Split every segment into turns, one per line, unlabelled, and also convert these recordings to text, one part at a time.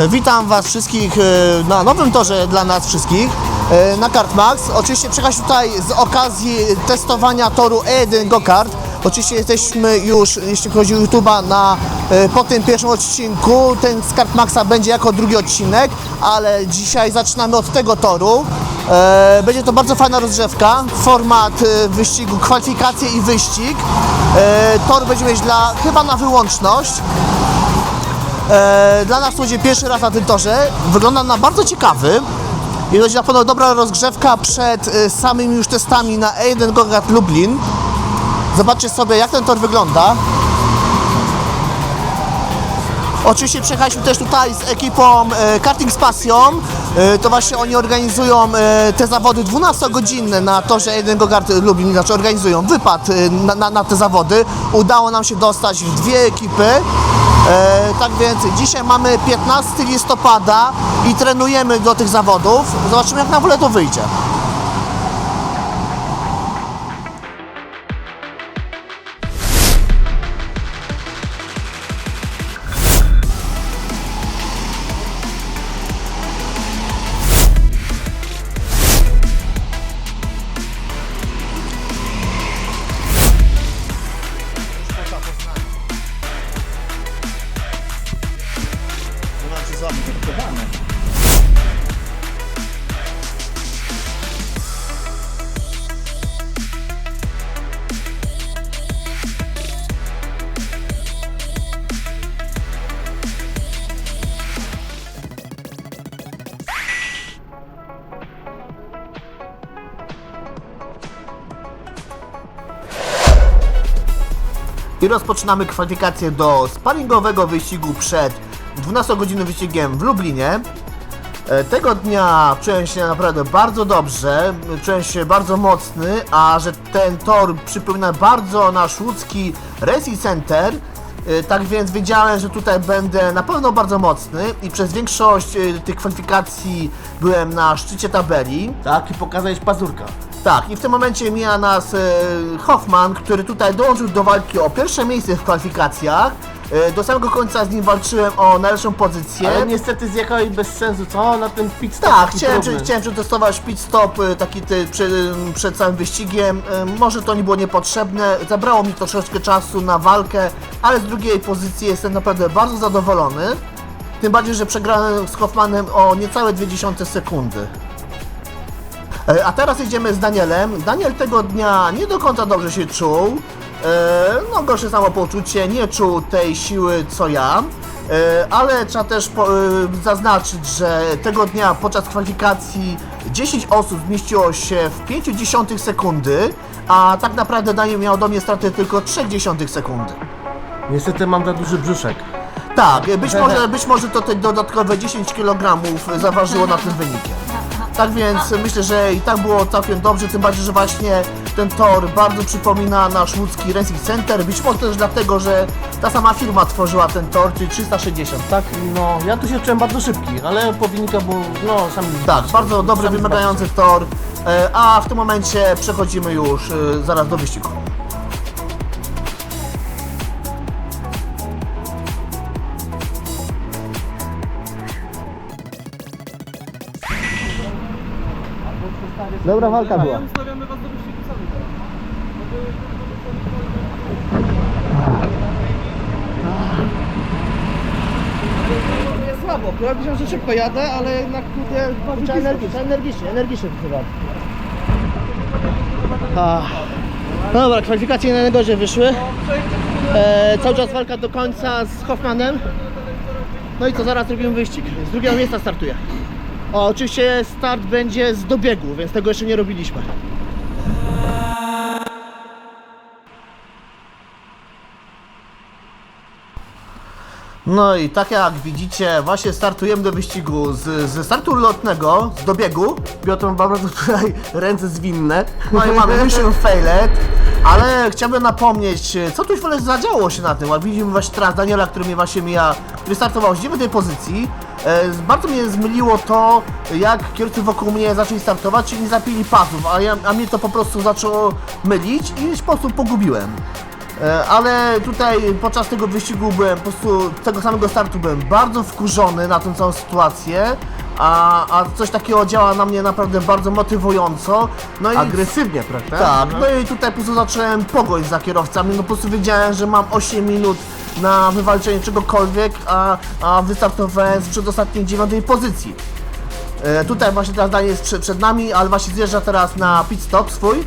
Witam Was wszystkich na nowym torze dla nas wszystkich na Kartmax. Oczywiście przyjechać tutaj z okazji testowania toru E1 Go-Kart. Oczywiście jesteśmy już, jeśli chodzi o YouTube'a, po tym pierwszym odcinku. Ten z Kartmaxa będzie jako drugi odcinek, ale dzisiaj zaczynamy od tego toru. Będzie to bardzo fajna rozgrzewka, format wyścigu, kwalifikacje i wyścig. Tor będzie mieć chyba na wyłączność. Dla nas to będzie pierwszy raz na tym torze. Wygląda na bardzo ciekawy. I będzie na pewno dobra rozgrzewka przed samymi już testami na E1 Go-Kart Lublin. Zobaczcie sobie, jak ten tor wygląda. Oczywiście przyjechaliśmy też tutaj z ekipą Karting z Pasją. To właśnie oni organizują te zawody 12-godzinne na torze E1 Go-Kart Lublin, znaczy organizują wypad na te zawody. Udało nam się dostać w dwie ekipy. Tak więc dzisiaj mamy 15 listopada i trenujemy do tych zawodów. Zobaczymy, jak na to wyjdzie. I rozpoczynamy kwalifikację do sparingowego wyścigu przed 12-godzinnym wyścigiem w Lublinie. Tego dnia czułem się naprawdę bardzo dobrze, czułem się bardzo mocny, a że ten tor przypomina bardzo nasz łódzki Racing Center, tak więc wiedziałem, że tutaj będę na pewno bardzo mocny i przez większość tych kwalifikacji byłem na szczycie tabeli.
Tak, i pokazałeś pazurka.
Tak, i w tym momencie mija nas Hoffman, który tutaj dołączył do walki o pierwsze miejsce w kwalifikacjach. Do samego końca z nim walczyłem o najlepszą pozycję.
Ale niestety zjechałeś bez sensu, co? Na ten pit stop.
Tak, chciałem przetestować pit stop taki przed samym wyścigiem. Może to nie było niepotrzebne, zabrało mi troszeczkę czasu na walkę, ale z drugiej pozycji jestem naprawdę bardzo zadowolony. Tym bardziej, że przegrałem z Hoffmanem o niecałe 0,2 sekundy. A teraz jedziemy z Danielem. Daniel tego dnia nie do końca dobrze się czuł. No, gorsze samopoczucie, nie czuł tej siły co ja. Ale trzeba też zaznaczyć, że tego dnia podczas kwalifikacji 10 osób zmieściło się w 0,5 sekundy, a tak naprawdę Daniel miał do mnie stratę tylko 0,3 sekundy.
Niestety mam za duży brzuszek.
Tak, być może to te dodatkowe 10 kg zaważyło na tym wynikiem. Tak więc myślę, że i tak było całkiem dobrze, tym bardziej, że właśnie ten tor bardzo przypomina nasz łódzki Racing Center. Być może też dlatego, że ta sama firma tworzyła ten tor, czyli 360, tak?
No, ja tu się czułem bardzo szybki, ale po wynikach, bo no sami...
Tak, bardzo dobry, wymagający tor, a w tym momencie przechodzimy już zaraz do wyścigu. Dobra walka była.
Ustawiamy was do wyścigu sami. Jest słabo, ja myślałem, że szybko jadę, ale jednak
Trzeba energicznie chyba. No dobra, kwalifikacje na najgorzej wyszły. Cały czas walka do końca z Hoffmanem. No i co, zaraz robimy wyścig. Z drugiego miejsca startuję. Oczywiście start będzie z dobiegu, więc tego jeszcze nie robiliśmy. No i tak jak widzicie, właśnie startujemy do wyścigu ze startu lotnego, z dobiegu. Piotr ma bardzo tutaj ręce zwinne. No i mamy mission failed, ale chciałbym napomnieć, co tu już zadziało się na tym. Jak widzimy właśnie teraz Daniela, który startował z 9 pozycji. Bardzo mnie zmyliło to, jak kierowcy wokół mnie zaczęli startować, czyli nie zapili pasów, a mnie to po prostu zaczęło mylić i w sposób pogubiłem. Ale tutaj podczas tego wyścigu byłem po prostu, tego samego startu byłem bardzo wkurzony na tę całą sytuację, a coś takiego działa na mnie naprawdę bardzo motywująco. No i
Agresywnie, prawda?
tak, no i tutaj po prostu zacząłem pogoń za kierowcami, no po prostu wiedziałem, że mam 8 minut na wywalczenie czegokolwiek, a wystartowałem z przedostatniej 9 pozycji. Tutaj właśnie teraz Daniel jest przed nami, ale właśnie zjeżdża teraz na pit stop swój.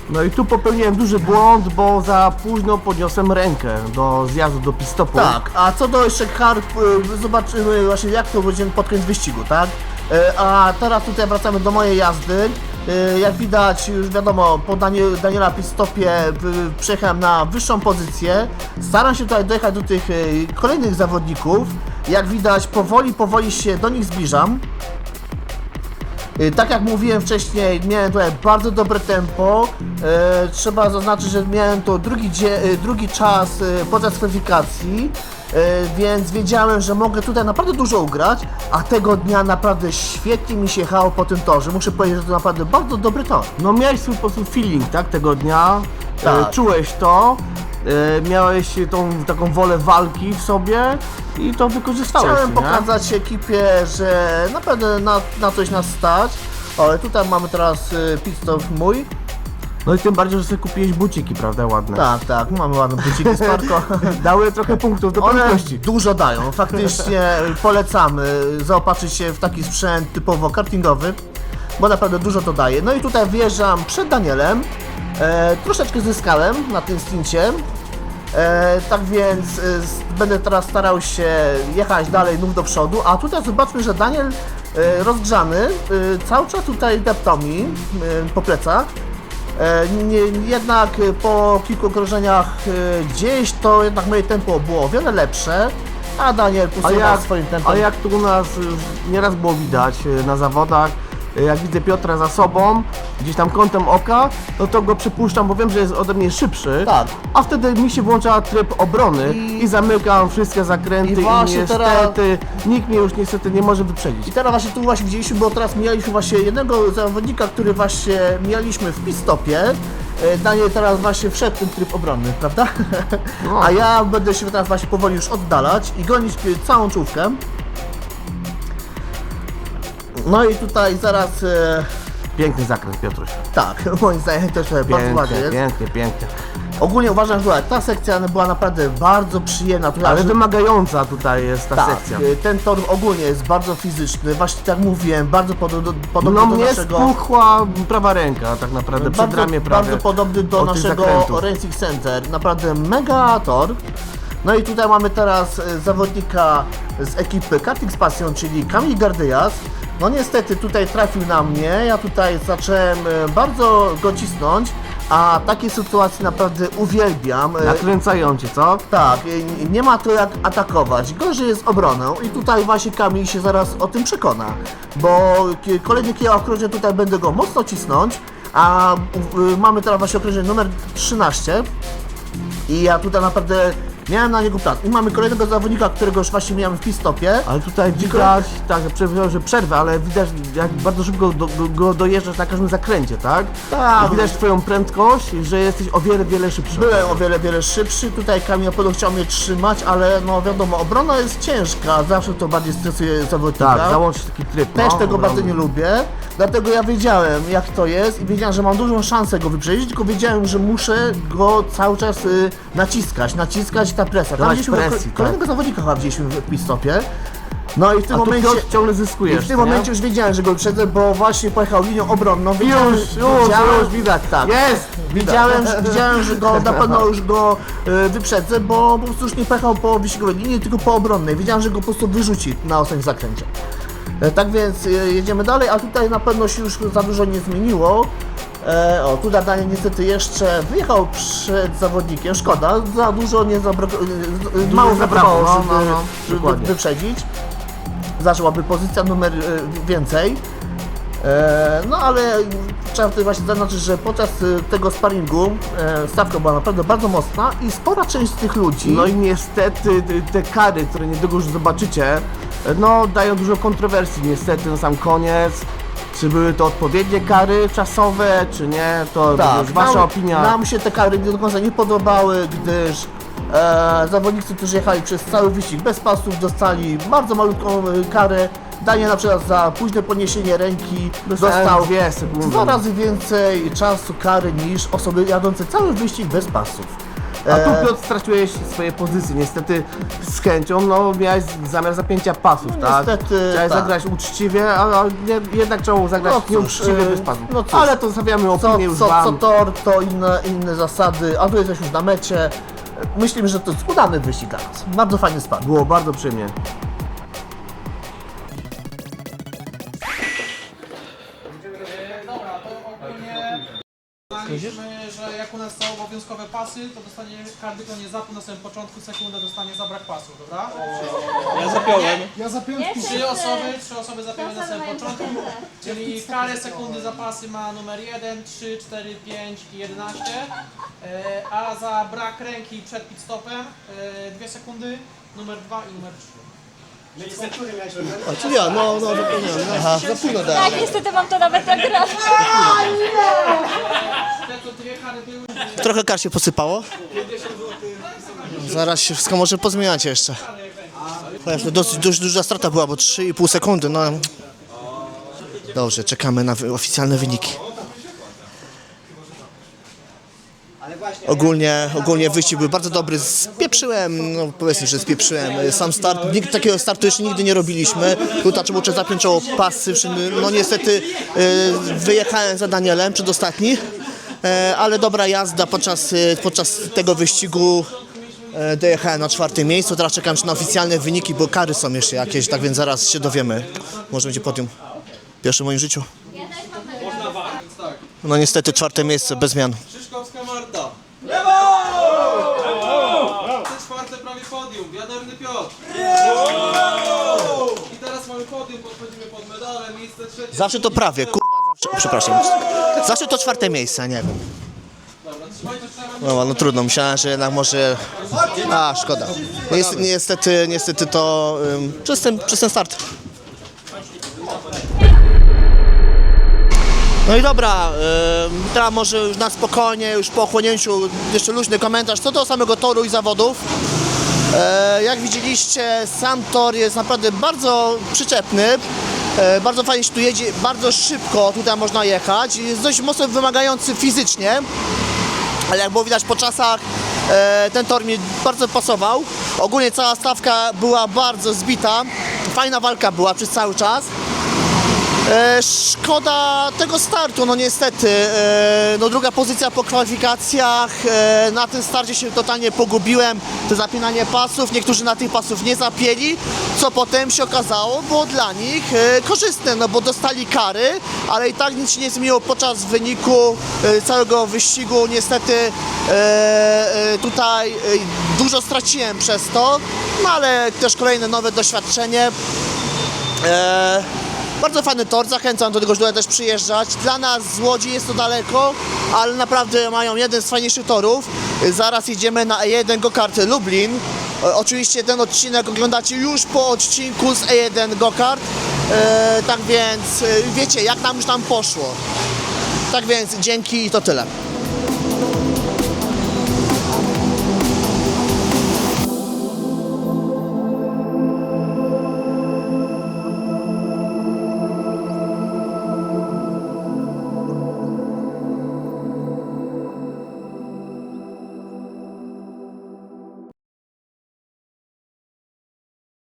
No i tu popełniłem duży błąd, bo za późno podniosłem rękę do zjazdu do pit-stopu.
Tak, a co do jeszcze kar, zobaczymy właśnie jak to będzie pod koniec wyścigu, tak? A teraz tutaj wracamy do mojej jazdy. Jak widać, już wiadomo, po Daniela pit-stopie przejechałem na wyższą pozycję. Staram się tutaj dojechać do tych kolejnych zawodników. Jak widać, powoli się do nich zbliżam. Tak jak mówiłem wcześniej, miałem tutaj bardzo dobre tempo. Trzeba zaznaczyć, że miałem to drugi czas podczas kwalifikacji, więc wiedziałem, że mogę tutaj naprawdę dużo ugrać, a tego dnia naprawdę świetnie mi się jechało po tym torze. Muszę powiedzieć, że to naprawdę bardzo dobry tor.
No miałeś swój po prostu feeling, tak, tego dnia.
Tak.
Czułeś to. Miałeś tą taką wolę walki w sobie i to wykorzystałeś.
Chciałem
nie?
pokazać ekipie, że naprawdę na coś nas stać. O, tutaj mamy teraz pit stop mój.
No i tym bardziej, że sobie kupiłeś buciki, prawda, ładne.
Tak, mamy ładne buciki z Parko.
Dały trochę punktów do
One
prędkości.
dużo dają, faktycznie polecamy zaopatrzyć się w taki sprzęt typowo kartingowy, bo naprawdę dużo to daje. No i tutaj wjeżdżam przed Danielem, troszeczkę zyskałem na tym stincie, tak więc będę teraz starał się jechać dalej znów do przodu, a tutaj zobaczmy, że Daniel rozgrzany cały czas tutaj deptał mi po plecach. Jednak po kilku okrążeniach gdzieś to jednak moje tempo było o wiele lepsze, a Daniel posuwał swoim tempem.
A jak tu u nas nieraz było widać na zawodach, jak widzę Piotra za sobą, gdzieś tam kątem oka, no to go przypuszczam, bo wiem, że jest ode mnie szybszy,
Tak.
a wtedy mi się włącza tryb obrony i zamykam wszystkie zakręty
I
i
właśnie
niestety nikt mnie już niestety nie może wyprzedzić.
I teraz właśnie tu właśnie widzieliśmy, bo teraz mieliśmy właśnie jednego zawodnika, który właśnie mieliśmy w pit-stopie. Daniel teraz właśnie wszedł w ten tryb obronny, prawda?
No.
A ja będę się teraz właśnie powoli już oddalać i gonić całą czołówkę. No i tutaj zaraz,
Piękny zakręt, Piotruś.
tak, moim zdaniem też bardzo ładnie jest.
Pięknie.
Ogólnie uważam, że ta sekcja była naprawdę bardzo przyjemna. Tutaj
Ale wymagająca tutaj jest ta
tak,
sekcja.
ten tor ogólnie jest bardzo fizyczny, właśnie tak jak mówiłem, bardzo podobny
No
do
mnie
naszego...
spuchła prawa ręka tak naprawdę, przy ramię prawie.
Bardzo podobny do
od tych
naszego
zakrętów.
Racing Center, naprawdę mega tor. No i tutaj mamy teraz zawodnika z ekipy Karting z Pasją, czyli Kamil Gardyjas. No niestety tutaj trafił na mnie, ja tutaj zacząłem bardzo go cisnąć, a takie sytuacje naprawdę uwielbiam.
Nakręcają cię, co?
Tak, nie ma to jak atakować, gorzej jest obroną i tutaj właśnie Kamil się zaraz o tym przekona, bo kolejny kilka okrążeń tutaj będę go mocno cisnąć, a mamy teraz właśnie okrążenie numer 13 i ja tutaj naprawdę miałem na niego plan. I mamy kolejnego zawodnika, którego już właśnie miałem w pit-stopie.
Ale tutaj widać, tak, przepraszam, że przerwę, ale widać jak bardzo szybko go dojeżdżasz na każdym zakręcie, tak?
Tak.
I widać twoją prędkość, że jesteś o wiele szybszy.
Byłem o wiele szybszy, tutaj Kamil Apollo chciał mnie trzymać, ale no wiadomo, obrona jest ciężka, zawsze to bardziej stresuje zawodnika.
Tak, załączyć taki tryb.
Też
no,
tego
dobra.
bardzo nie lubię, dlatego ja wiedziałem jak to jest i wiedziałem, że mam dużą szansę go wyprzedzić, tylko wiedziałem, że muszę go cały czas naciskać ta presja. Tam
Dawać
gdzieśmy
presji,
kolejnego zawodnika chyba widzieliśmy w pit-stopie. No i w tym
A tu
momencie...
Piotr ciągle
I
zyskujesz,
w tym
nie?
momencie już wiedziałem, że go wyprzedzę, bo właśnie pojechał linią obronną.
Już widać,
tak.
Jest!
Widziałem, że go na pewno już go wyprzedzę, bo po prostu już nie pojechał po wyścigowej linii, tylko po obronnej. Wiedziałem, że go po prostu wyrzuci na ostatnim zakręcie. Tak więc jedziemy dalej, a tutaj na pewno się już za dużo nie zmieniło. O, tu Daniel niestety jeszcze wyjechał przed zawodnikiem, szkoda, za dużo nie mało
zabrało,
zabrało, żeby
dokładnie.
wyprzedzić. Zaczęłaby pozycja numer więcej. No ale trzeba tutaj właśnie zaznaczyć, że podczas tego sparingu stawka była naprawdę bardzo mocna i spora część z tych ludzi...
No i niestety te kary, które niedługo już zobaczycie, no dają dużo kontrowersji niestety na sam koniec. Czy były to odpowiednie kary czasowe, czy nie, to już wasza opinia.
Nam się te kary do końca nie podobały, gdyż zawodnicy, którzy jechali przez cały wyścig bez pasów, dostali bardzo malutką karę. Danie na przykład za późne podniesienie ręki dostał
2 sekundy.
2 razy więcej czasu kary niż osoby jadące cały wyścig bez pasów.
A tu Piotr straciłeś swoje pozycje, niestety z chęcią, no miałeś zamiar zapięcia pasów, tak?
Niestety,
Chciałeś
tak.
zagrać uczciwie, a jednak trzeba było zagrać
No cóż,
nieuczciwie bez pasów.
no cóż.
Ale to zostawiamy opinię już
Co
wam.
tor, to inne zasady, a tu jesteśmy już na mecie. Myślimy, że to jest udany wyścig dla nas. Bardzo fajny spadł.
Było bardzo przyjemnie.
Dobra, to ogólnie znaliśmy, że jak u nas są obowiązkowe pasy, to dostanie każdy, kto nie zapł na samym początku sekundę dostanie za brak pasów, dobra?
Ja zapiąłem
Trzy osoby zapięły na samym początku, czyli karę sekundy za pasy ma numer 1, 3, 4, 5 i 11, a za brak ręki przed pit stopem 2 sekundy, numer 2 i numer 3.
A czy ja? No, zapomniałem. Aha, za późno dałem.
Tak, niestety mam to nawet nagrane.
Te to 2 kary były.
Trochę kar się posypało. Zaraz się wszystko może pozmieniać jeszcze. Dość duża strata była, bo 3,5 sekundy, no. Dobrze, czekamy na oficjalne wyniki. Ogólnie wyścig był bardzo dobry, spieprzyłem, no powiedzmy, że spieprzyłem sam start, takiego startu jeszcze nigdy nie robiliśmy, tutaj trzeba było zapiąć o pasy, no niestety wyjechałem za Danielem, przedostatni, ale dobra jazda podczas tego wyścigu, dojechałem na 4. miejscu, teraz czekam na oficjalne wyniki, bo kary są jeszcze jakieś, tak więc zaraz się dowiemy, może będzie podium, pierwsze w moim życiu. No niestety 4. miejsce bez zmian.
Szyszkowska Marta. Czwarte prawie podium, wiaderny Piotr. I teraz mamy podium, podchodzimy pod medale, miejsce trzecie.
Zawsze to prawie, zawsze, przepraszam. Zawsze to 4. miejsce, nie wiem. No trudno, myślałem, że jednak może... szkoda. Niestety to przez ten start. No i dobra, teraz może już na spokojnie, już po ochłonięciu jeszcze luźny komentarz co do samego toru i zawodów. Jak widzieliście, sam tor jest naprawdę bardzo przyczepny, bardzo fajnie się tu jedzie, bardzo szybko tutaj można jechać, jest dość mocno wymagający fizycznie, ale jak było widać po czasach, ten tor mi bardzo pasował. Ogólnie cała stawka była bardzo zbita, fajna walka była przez cały czas. Szkoda tego startu, no niestety, no druga pozycja po kwalifikacjach, na tym starcie się totalnie pogubiłem, to zapinanie pasów, niektórzy na tych pasów nie zapięli, co potem się okazało było dla nich korzystne, no bo dostali kary, ale i tak nic się nie zmieniło podczas wyniku całego wyścigu, niestety tutaj dużo straciłem przez to, no ale też kolejne nowe doświadczenie. Bardzo fajny tor, zachęcam do tego, żeby tutaj też przyjeżdżać. Dla nas z Łodzi jest to daleko, ale naprawdę mają jeden z fajniejszych torów. Zaraz jedziemy na E1 Go-Kart Lublin. Oczywiście ten odcinek oglądacie już po odcinku z E1 Go-Kart. Tak więc wiecie, jak nam już tam poszło. Tak więc dzięki i to tyle.